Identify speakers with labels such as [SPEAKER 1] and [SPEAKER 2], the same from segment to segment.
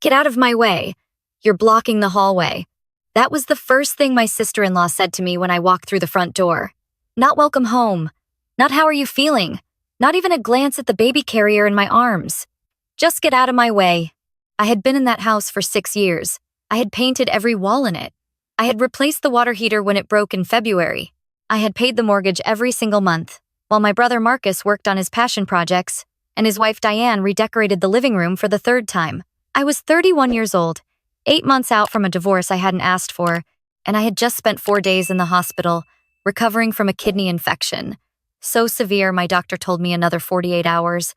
[SPEAKER 1] Get out of my way. You're blocking the hallway. That was the first thing my sister-in-law said to me when I walked through the front door. Not welcome home. Not how are you feeling. Not even a glance at the baby carrier in my arms. Just get out of my way. I had been in that house for 6 years. I had painted every wall in it. I had replaced the water heater when it broke in February. I had paid the mortgage every single month, while my brother Marcus worked on his passion projects, and his wife Diane redecorated the living room for the 3rd time. I was 31 years old, 8 months out from a divorce I hadn't asked for, and I had just spent 4 days in the hospital, recovering from a kidney infection. So severe, my doctor told me another 48 hours,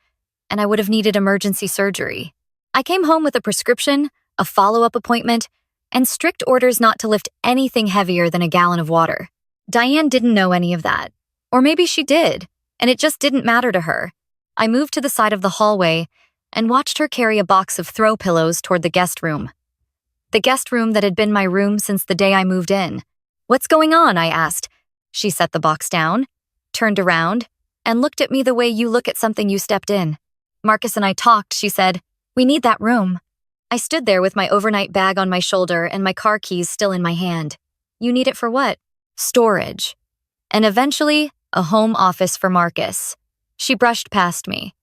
[SPEAKER 1] and I would have needed emergency surgery. I came home with a prescription, a follow-up appointment, and strict orders not to lift anything heavier than a gallon of water. Diane didn't know any of that. Or maybe she did, and it just didn't matter to her. I moved to the side of the hallway and watched her carry a box of throw pillows toward the guest room. The guest room that had been my room since the day I moved in. "What's going on?" I asked. She set the box down, turned around, and looked at me the way you look at something you stepped in. "Marcus and I talked," she said. "We need that room." I stood there with my overnight bag on my shoulder and my car keys still in my hand. "You need it for what?" "Storage. And eventually, a home office for Marcus." She brushed past me.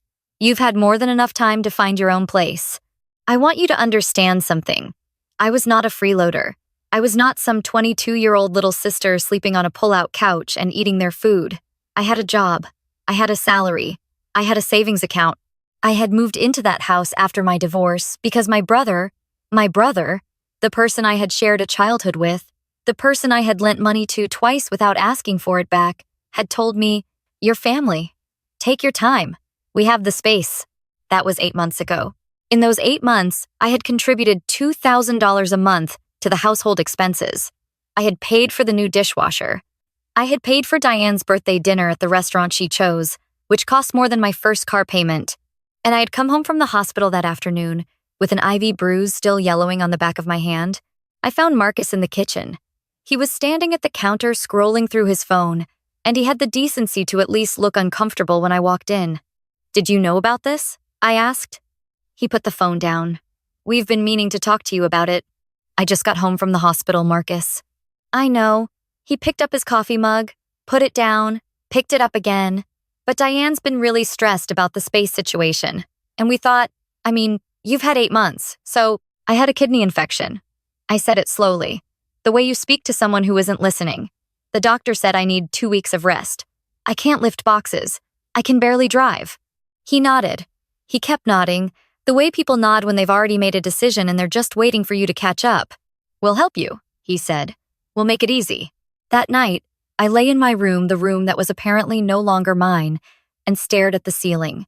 [SPEAKER 1] "You've had more than enough time to find your own place. I want you to understand something. I was not a freeloader. I was not some 22-year-old little sister sleeping on a pull-out couch and eating their food. I had a job. I had a salary. I had a savings account. I had moved into that house after my divorce because my brother, the person I had shared a childhood with, the person I had lent money to twice without asking for it back, had told me, 'Your family. Take your time. We have the space.' That was 8 months ago. In those 8 months, I had contributed $2,000 a month to the household expenses. I had paid for the new dishwasher. I had paid for Diane's birthday dinner at the restaurant she chose, which cost more than my first car payment. And I had come home from the hospital that afternoon, with an IV bruise still yellowing on the back of my hand. I found Marcus in the kitchen. He was standing at the counter scrolling through his phone, and he had the decency to at least look uncomfortable when I walked in. "Did you know about this?" I asked. He put the phone down. "We've been meaning to talk to you about it. I just got home from the hospital, Marcus." "I know." He picked up his coffee mug, put it down, picked it up again. "But Diane's been really stressed about the space situation. And we thought, you've had 8 months, so I had a kidney infection." I said it slowly, the way you speak to someone who isn't listening. "The doctor said I need 2 weeks of rest. I can't lift boxes. I can barely drive." He nodded. He kept nodding, the way people nod when they've already made a decision and they're just waiting for you to catch up. "We'll help you," he said. "We'll make it easy." That night, I lay in my room, the room that was apparently no longer mine, and stared at the ceiling.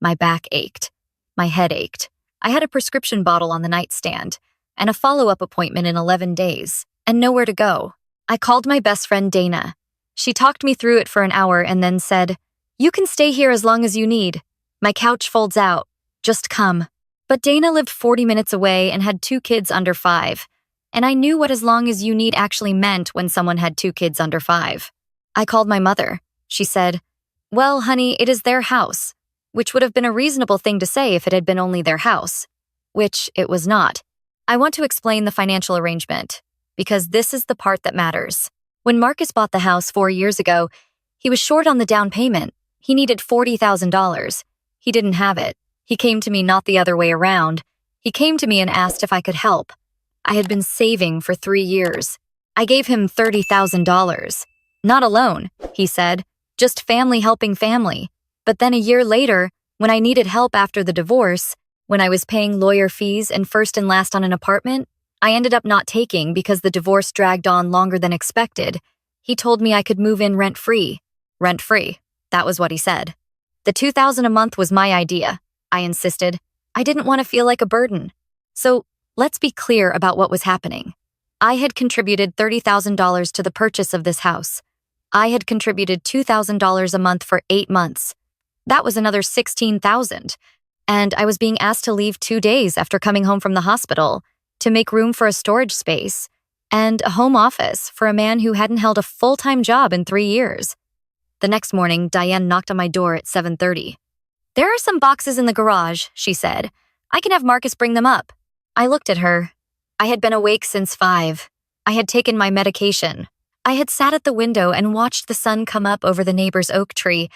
[SPEAKER 1] My back ached. My head ached. I had a prescription bottle on the nightstand, and a follow-up appointment in 11 days, and nowhere to go. I called my best friend Dana. She talked me through it for an hour and then said, "You can stay here as long as you need. My couch folds out. Just come." But Dana lived 40 minutes away and had 2 kids under 5. And I knew what "as long as you need" actually meant when someone had 2 kids under 5. I called my mother. She said, "Well, honey, it is their house," which would have been a reasonable thing to say if it had been only their house, which it was not. I want to explain the financial arrangement, because this is the part that matters. When Marcus bought the house 4 years ago, he was short on the down payment. He needed $40,000. He didn't have it. He came to me, not the other way around. He came to me and asked if I could help. I had been saving for 3 years. I gave him $30,000. "Not alone," he said, "just family helping family." But then a year later, when I needed help after the divorce, when I was paying lawyer fees and first and last on an apartment, I ended up not taking because the divorce dragged on longer than expected. He told me I could move in rent-free. Rent-free, that was what he said. The $2,000 a month was my idea, I insisted. I didn't want to feel like a burden. So, let's be clear about what was happening. I had contributed $30,000 to the purchase of this house. I had contributed $2,000 a month for 8 months. That was another $16,000. And I was being asked to leave 2 days after coming home from the hospital to make room for a storage space and a home office for a man who hadn't held a full-time job in 3 years. The next morning, Diane knocked on my door at 7:30. "There are some boxes in the garage," she said. "I can have Marcus bring them up." I looked at her. I had been awake since 5. I had taken my medication. I had sat at the window and watched the sun come up over the neighbor's oak tree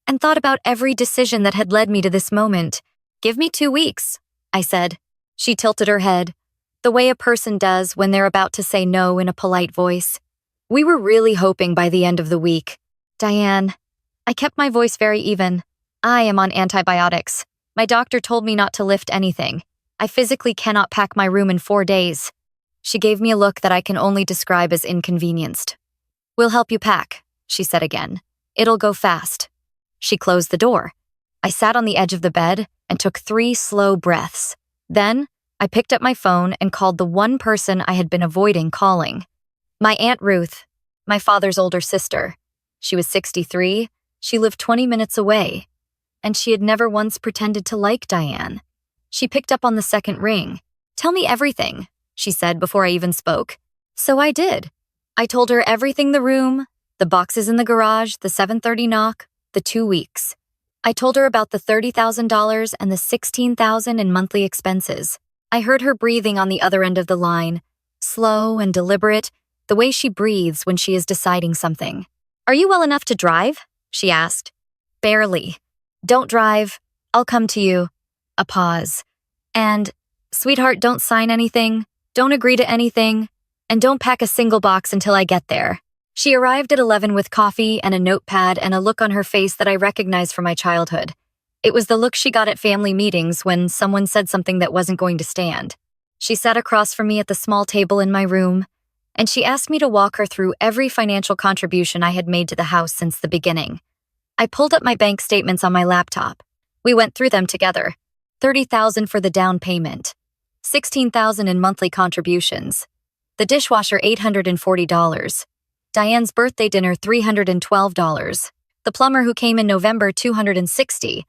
[SPEAKER 1] and thought about every decision that had led me to this moment. "Give me 2 weeks," I said. She tilted her head, the way a person does when they're about to say no in a polite voice. "We were really hoping by the end of the week." "Diane," I kept my voice very even. "I am on antibiotics. My doctor told me not to lift anything. I physically cannot pack my room in 4 days." She gave me a look that I can only describe as inconvenienced. "We'll help you pack," she said again. "It'll go fast." She closed the door. I sat on the edge of the bed and took 3 slow breaths. Then, I picked up my phone and called the one person I had been avoiding calling. My Aunt Ruth, my father's older sister. She was 63, she lived 20 minutes away, and she had never once pretended to like Diane. She picked up on the second ring. "Tell me everything," she said before I even spoke. So I did. I told her everything: the room, the boxes in the garage, the 7:30 knock, the 2 weeks. I told her about the $30,000 and the $16,000 in monthly expenses. I heard her breathing on the other end of the line, slow and deliberate, the way she breathes when she is deciding something. "Are you well enough to drive?" she asked. "Barely." "Don't drive. I'll come to you." A pause. "And, sweetheart, don't sign anything, don't agree to anything, and don't pack a single box until I get there." She arrived at 11 with coffee and a notepad and a look on her face that I recognized from my childhood. It was the look she got at family meetings when someone said something that wasn't going to stand. She sat across from me at the small table in my room, and she asked me to walk her through every financial contribution I had made to the house since the beginning. I pulled up my bank statements on my laptop. We went through them together. $30,000 for the down payment, $16,000 in monthly contributions, the dishwasher $840, Diane's birthday dinner $312, the plumber who came in November $260,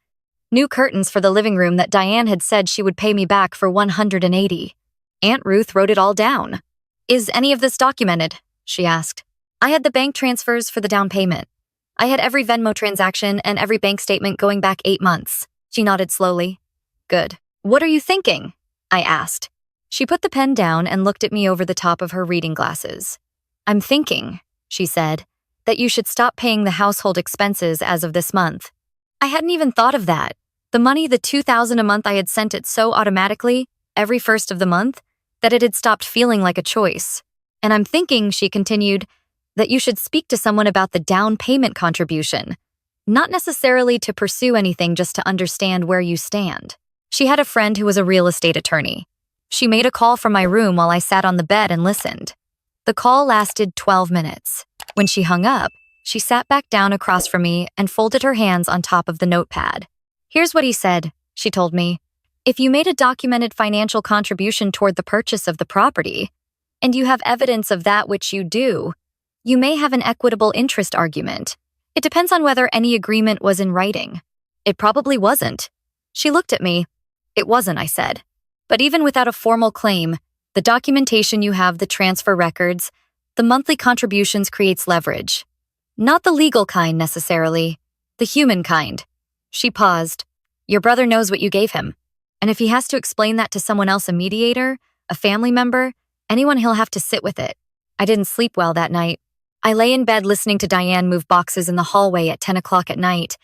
[SPEAKER 1] new curtains for the living room that Diane had said she would pay me back for $180. Aunt Ruth wrote it all down. "Is any of this documented?" she asked. I had the bank transfers for the down payment. I had every Venmo transaction and every bank statement going back 8 months. She nodded slowly. "Good. What are you thinking?" I asked. She put the pen down and looked at me over the top of her reading glasses. "I'm thinking," she said, "that you should stop paying the household expenses as of this month." I hadn't even thought of that. The money, the $2,000 a month, I had sent it so automatically, every first of the month, that it had stopped feeling like a choice. "And I'm thinking," she continued, "that you should speak to someone about the down payment contribution. Not necessarily to pursue anything, just to understand where you stand." She had a friend who was a real estate attorney. She made a call from my room while I sat on the bed and listened. The call lasted 12 minutes. When she hung up, she sat back down across from me and folded her hands on top of the notepad. "Here's what he said," she told me. "If you made a documented financial contribution toward the purchase of the property, and you have evidence of that, which you do, you may have an equitable interest argument. It depends on whether any agreement was in writing." It probably wasn't. She looked at me. "It wasn't," I said. "But even without a formal claim, the documentation you have, the transfer records, the monthly contributions creates leverage. Not the legal kind necessarily, the human kind." She paused. "Your brother knows what you gave him. And if he has to explain that to someone else, a mediator, a family member, anyone, he'll have to sit with it." I didn't sleep well that night. I lay in bed listening to Diane move boxes in the hallway at 10 o'clock at night,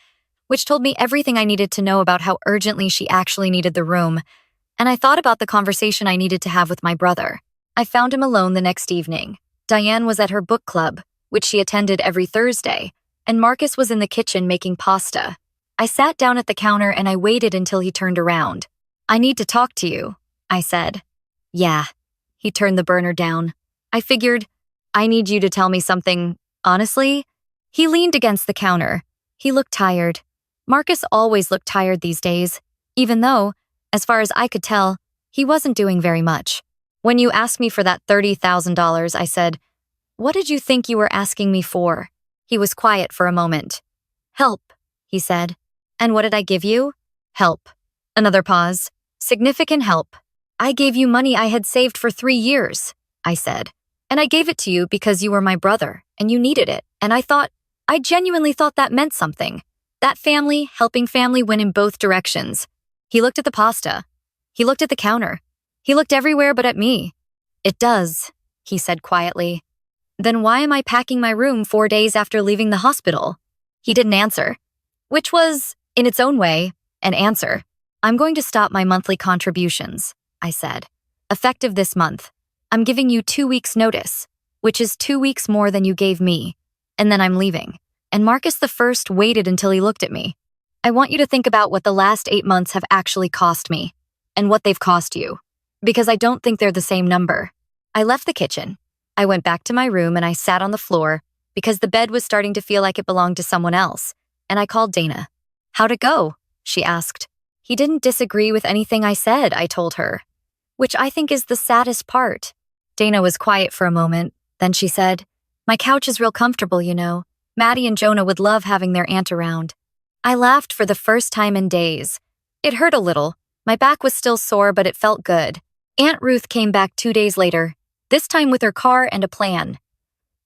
[SPEAKER 1] which told me everything I needed to know about how urgently she actually needed the room. And I thought about the conversation I needed to have with my brother. I found him alone the next evening. Diane was at her book club, which she attended every Thursday, and Marcus was in the kitchen making pasta. I sat down at the counter and I waited until he turned around. "I need to talk to you," I said. "Yeah." He turned the burner down. I figured, "I need you to tell me something, honestly." He leaned against the counter. He looked tired. Marcus always looked tired these days, even though, as far as I could tell, he wasn't doing very much. "When you asked me for that $30,000, I said, 'What did you think you were asking me for?'" He was quiet for a moment. "Help," he said. "And what did I give you?" "Help." Another pause. "Significant help. I gave you money I had saved for 3 years," I said. "And I gave it to you because you were my brother, and you needed it. And I genuinely thought that meant something. That family, helping family, went in both directions." He looked at the pasta. He looked at the counter. He looked everywhere but at me. It does, he said quietly. Then why am I packing my room 4 days after leaving the hospital? He didn't answer, which was, in its own way, an answer. I'm going to stop my monthly contributions, I said. Effective this month. I'm giving you 2 weeks' notice, which is 2 weeks more than you gave me, and then I'm leaving. And Marcus the First waited until he looked at me. I want you to think about what the last 8 months have actually cost me, and what they've cost you, because I don't think they're the same number. I left the kitchen. I went back to my room and I sat on the floor because the bed was starting to feel like it belonged to someone else, and I called Dana. How'd it go? She asked. He didn't disagree with anything I said, I told her, which I think is the saddest part. Dana was quiet for a moment, then she said, My couch is real comfortable, you know. Maddie and Jonah would love having their aunt around. I laughed for the first time in days. It hurt a little. My back was still sore, but it felt good. Aunt Ruth came back 2 days later, this time with her car and a plan.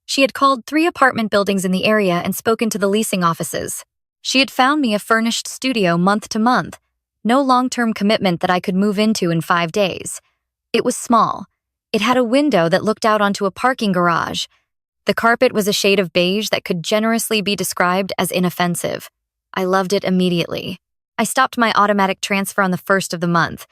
[SPEAKER 1] She had called 3 apartment buildings in the area and spoken to the leasing offices. She had found me a furnished studio month to month, no long-term commitment that I could move into in 5 days. It was small. It had a window that looked out onto a parking garage. The carpet was a shade of beige that could generously be described as inoffensive. I loved it immediately. I stopped my automatic transfer on the 1st of the month.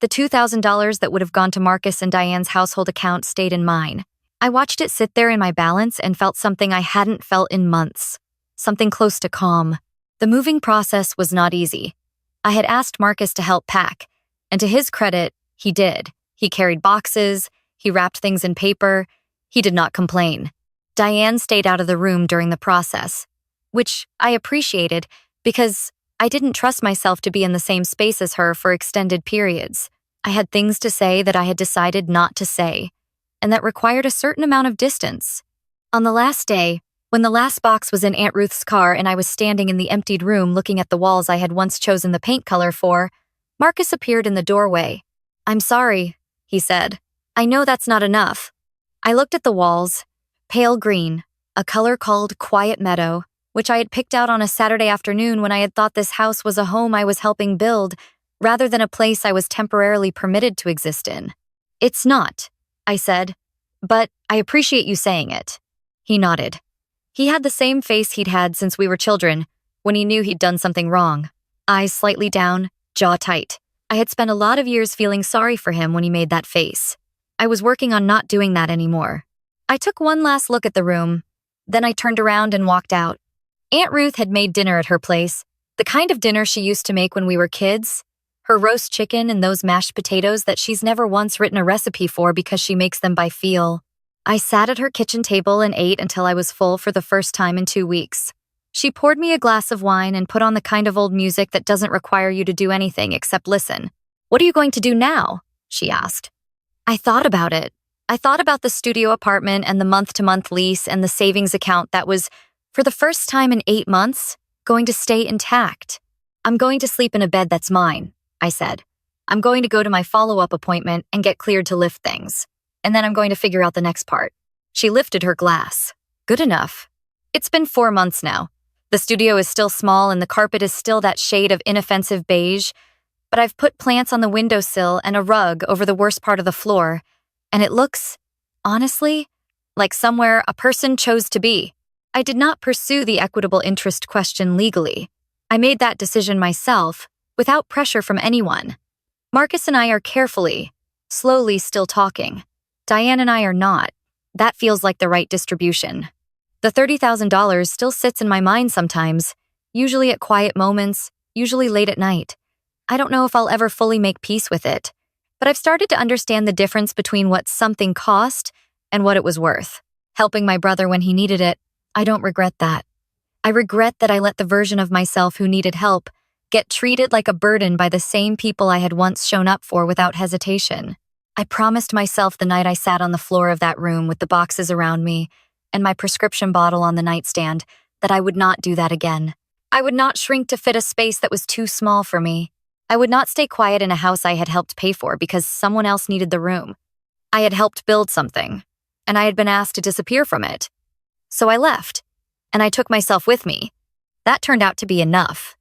[SPEAKER 1] The $2,000 that would have gone to Marcus and Diane's household account stayed in mine. I watched it sit there in my balance and felt something I hadn't felt in months. Something close to calm. The moving process was not easy. I had asked Marcus to help pack, and to his credit, he did. He carried boxes, he wrapped things in paper, he did not complain. Diane stayed out of the room during the process, which I appreciated because I didn't trust myself to be in the same space as her for extended periods. I had things to say that I had decided not to say, and that required a certain amount of distance. On the last day, when the last box was in Aunt Ruth's car and I was standing in the emptied room looking at the walls I had once chosen the paint color for, Marcus appeared in the doorway. I'm sorry, he said. I know that's not enough. I looked at the walls, pale green, a color called Quiet Meadow, which I had picked out on a Saturday afternoon when I had thought this house was a home I was helping build, rather than a place I was temporarily permitted to exist in. It's not, I said, but I appreciate you saying it. He nodded. He had the same face he'd had since we were children, when he knew he'd done something wrong. Eyes slightly down, jaw tight. I had spent a lot of years feeling sorry for him when he made that face. I was working on not doing that anymore. I took one last look at the room, then I turned around and walked out. Aunt Ruth had made dinner at her place, the kind of dinner she used to make when we were kids. Her roast chicken and those mashed potatoes that she's never once written a recipe for because she makes them by feel. I sat at her kitchen table and ate until I was full for the first time in 2 weeks. She poured me a glass of wine and put on the kind of old music that doesn't require you to do anything except listen. What are you going to do now? She asked. I thought about it. I thought about the studio apartment and the month-to-month lease and the savings account that was, for the first time in 8 months, going to stay intact. I'm going to sleep in a bed that's mine, I said. I'm going to go to my follow-up appointment and get cleared to lift things. And then I'm going to figure out the next part. She lifted her glass. Good enough. It's been 4 months now. The studio is still small and the carpet is still that shade of inoffensive beige, but I've put plants on the windowsill and a rug over the worst part of the floor, and it looks, honestly, like somewhere a person chose to be. I did not pursue the equitable interest question legally. I made that decision myself, without pressure from anyone. Marcus and I are carefully, slowly still talking. Diane and I are not. That feels like the right distribution. The $30,000 still sits in my mind sometimes, usually at quiet moments, usually late at night. I don't know if I'll ever fully make peace with it, but I've started to understand the difference between what something cost and what it was worth. Helping my brother when he needed it, I don't regret that. I regret that I let the version of myself who needed help get treated like a burden by the same people I had once shown up for without hesitation. I promised myself the night I sat on the floor of that room with the boxes around me and my prescription bottle on the nightstand that I would not do that again. I would not shrink to fit a space that was too small for me. I would not stay quiet in a house I had helped pay for because someone else needed the room. I had helped build something, and I had been asked to disappear from it. So I left, and I took myself with me. That turned out to be enough.